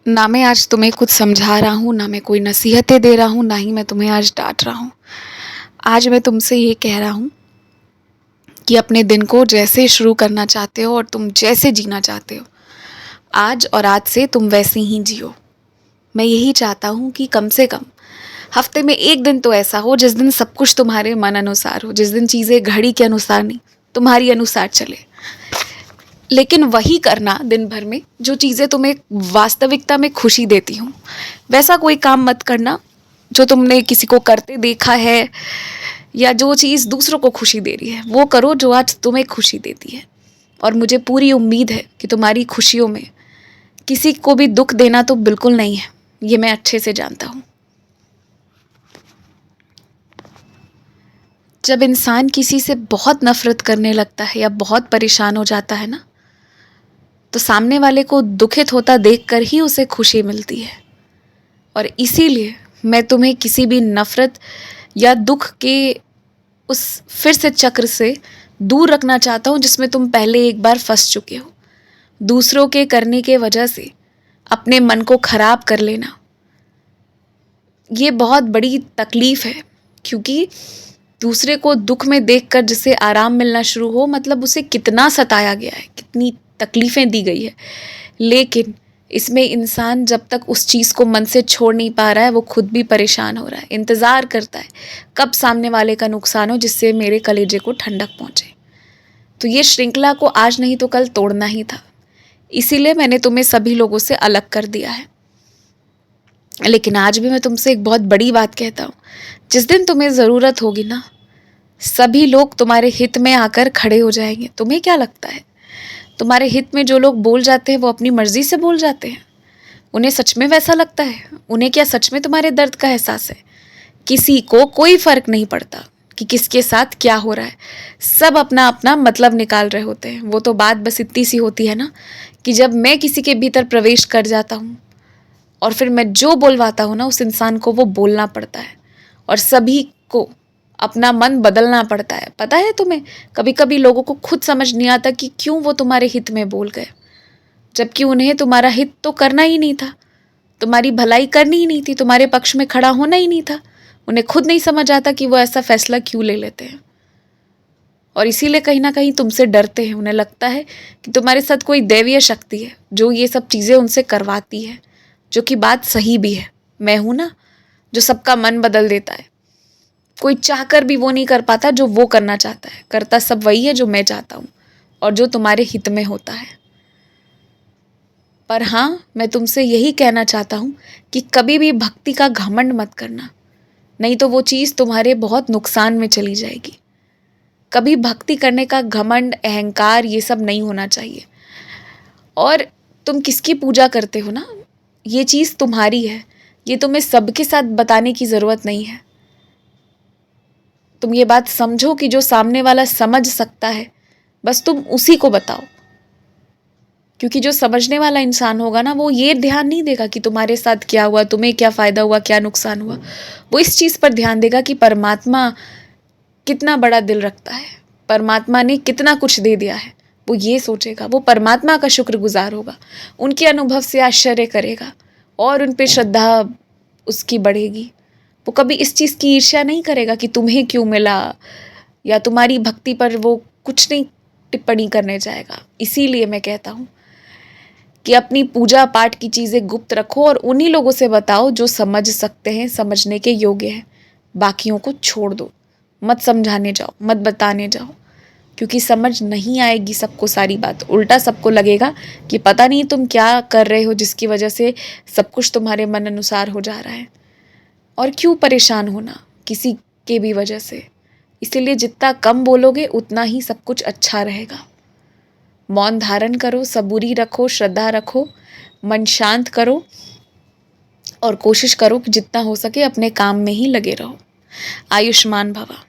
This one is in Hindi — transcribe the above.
ना मैं आज तुम्हें कुछ समझा रहा हूँ, ना मैं कोई नसीहतें दे रहा हूँ, ना ही मैं तुम्हें आज डाँट रहा हूँ। आज मैं तुमसे ये कह रहा हूँ कि अपने दिन को जैसे शुरू करना चाहते हो और तुम जैसे जीना चाहते हो, आज और आज से तुम वैसे ही जियो। मैं यही चाहता हूँ कि कम से कम हफ्ते में एक दिन तो ऐसा हो जिस दिन सब कुछ तुम्हारे मन अनुसार हो, जिस दिन चीज़ें घड़ी के अनुसार नहीं, तुम्हारी अनुसार चले। लेकिन वही करना दिन भर में जो चीज़ें तुम्हें वास्तविकता में खुशी देती हों। वैसा कोई काम मत करना जो तुमने किसी को करते देखा है, या जो चीज़ दूसरों को खुशी दे रही है वो करो जो आज तुम्हें खुशी देती है। और मुझे पूरी उम्मीद है कि तुम्हारी खुशियों में किसी को भी दुख देना तो बिल्कुल नहीं है, ये मैं अच्छे से जानता हूँ। जब इंसान किसी से बहुत नफरत करने लगता है या बहुत परेशान हो जाता है ना, तो सामने वाले को दुखित होता देखकर ही उसे खुशी मिलती है। और इसीलिए मैं तुम्हें किसी भी नफरत या दुख के उस फिर से चक्र से दूर रखना चाहता हूँ जिसमें तुम पहले एक बार फंस चुके हो। दूसरों के करने के वजह से अपने मन को खराब कर लेना, ये बहुत बड़ी तकलीफ़ है। क्योंकि दूसरे को दुख में देखकर जिसे आराम मिलना शुरू हो, मतलब उसे कितना सताया गया है, कितनी तकलीफ़ें दी गई है। लेकिन इसमें इंसान जब तक उस चीज़ को मन से छोड़ नहीं पा रहा है, वो खुद भी परेशान हो रहा है, इंतज़ार करता है कब सामने वाले का नुकसान हो जिससे मेरे कलेजे को ठंडक पहुँचे। तो ये श्रृंखला को आज नहीं तो कल तोड़ना ही था, इसीलिए मैंने तुम्हें सभी लोगों से अलग कर दिया है। लेकिन आज भी मैं तुमसे एक बहुत बड़ी बात कहता हूँ, जिस दिन तुम्हें ज़रूरत होगी ना, सभी लोग तुम्हारे हित में आकर खड़े हो जाएंगे। तुम्हें क्या लगता है, तुम्हारे हित में जो लोग बोल जाते हैं वो अपनी मर्जी से बोल जाते हैं? उन्हें सच में वैसा लगता है? उन्हें क्या सच में तुम्हारे दर्द का एहसास है? किसी को कोई फ़र्क नहीं पड़ता कि किसके साथ क्या हो रहा है। सब अपना अपना मतलब निकाल रहे होते हैं। वो तो बात बस इतनी सी होती है ना कि जब मैं किसी के भीतर प्रवेश कर जाता हूँ और फिर मैं जो बोलवाता हूँ ना, उस इंसान को वो बोलना पड़ता है और सभी को अपना मन बदलना पड़ता है। पता है तुम्हें, कभी कभी लोगों को खुद समझ नहीं आता कि क्यों वो तुम्हारे हित में बोल गए, जबकि उन्हें तुम्हारा हित तो करना ही नहीं था, तुम्हारी भलाई करनी ही नहीं थी, तुम्हारे पक्ष में खड़ा होना ही नहीं था। उन्हें खुद नहीं समझ आता कि वो ऐसा फैसला क्यों ले लेते हैं, और इसीलिए कहीं ना कहीं तुमसे डरते हैं। उन्हें लगता है कि तुम्हारे साथ कोई दैवीय शक्ति है जो ये सब चीज़ें उनसे करवाती है, जो कि बात सही भी है। मैं हूँ ना जो सबका मन बदल देता है। कोई चाहकर भी वो नहीं कर पाता जो वो करना चाहता है, करता सब वही है जो मैं चाहता हूँ और जो तुम्हारे हित में होता है। पर हाँ, मैं तुमसे यही कहना चाहता हूँ कि कभी भी भक्ति का घमंड मत करना, नहीं तो वो चीज़ तुम्हारे बहुत नुकसान में चली जाएगी। कभी भक्ति करने का घमंड, अहंकार, ये सब नहीं होना चाहिए। और तुम किसकी पूजा करते हो ना, ये चीज़ तुम्हारी है, ये तुम्हें सबके साथ बताने की ज़रूरत नहीं है। तुम ये बात समझो कि जो सामने वाला समझ सकता है बस तुम उसी को बताओ। क्योंकि जो समझने वाला इंसान होगा ना, वो ये ध्यान नहीं देगा कि तुम्हारे साथ क्या हुआ, तुम्हें क्या फ़ायदा हुआ, क्या नुकसान हुआ। वो इस चीज़ पर ध्यान देगा कि परमात्मा कितना बड़ा दिल रखता है, परमात्मा ने कितना कुछ दे दिया है। वो ये सोचेगा, वो परमात्मा का शुक्रगुजार होगा, उनके अनुभव से आश्चर्य करेगा और उन पर श्रद्धा उसकी बढ़ेगी। वो कभी इस चीज़ की ईर्ष्या नहीं करेगा कि तुम्हें क्यों मिला, या तुम्हारी भक्ति पर वो कुछ नहीं टिप्पणी करने जाएगा। इसीलिए मैं कहता हूँ कि अपनी पूजा पाठ की चीज़ें गुप्त रखो और उन्हीं लोगों से बताओ जो समझ सकते हैं, समझने के योग्य हैं। बाकियों को छोड़ दो, मत समझाने जाओ, मत बताने जाओ, क्योंकि समझ नहीं आएगी सबको सारी बात। उल्टा सबको लगेगा कि पता नहीं तुम क्या कर रहे हो जिसकी वजह से सब कुछ तुम्हारे मन अनुसार हो जा रहा है, और क्यों परेशान होना किसी के भी वजह से। इसीलिए जितना कम बोलोगे उतना ही सब कुछ अच्छा रहेगा। मौन धारण करो, सबूरी रखो, श्रद्धा रखो, मन शांत करो और कोशिश करो कि जितना हो सके अपने काम में ही लगे रहो। आयुष्मान भवा।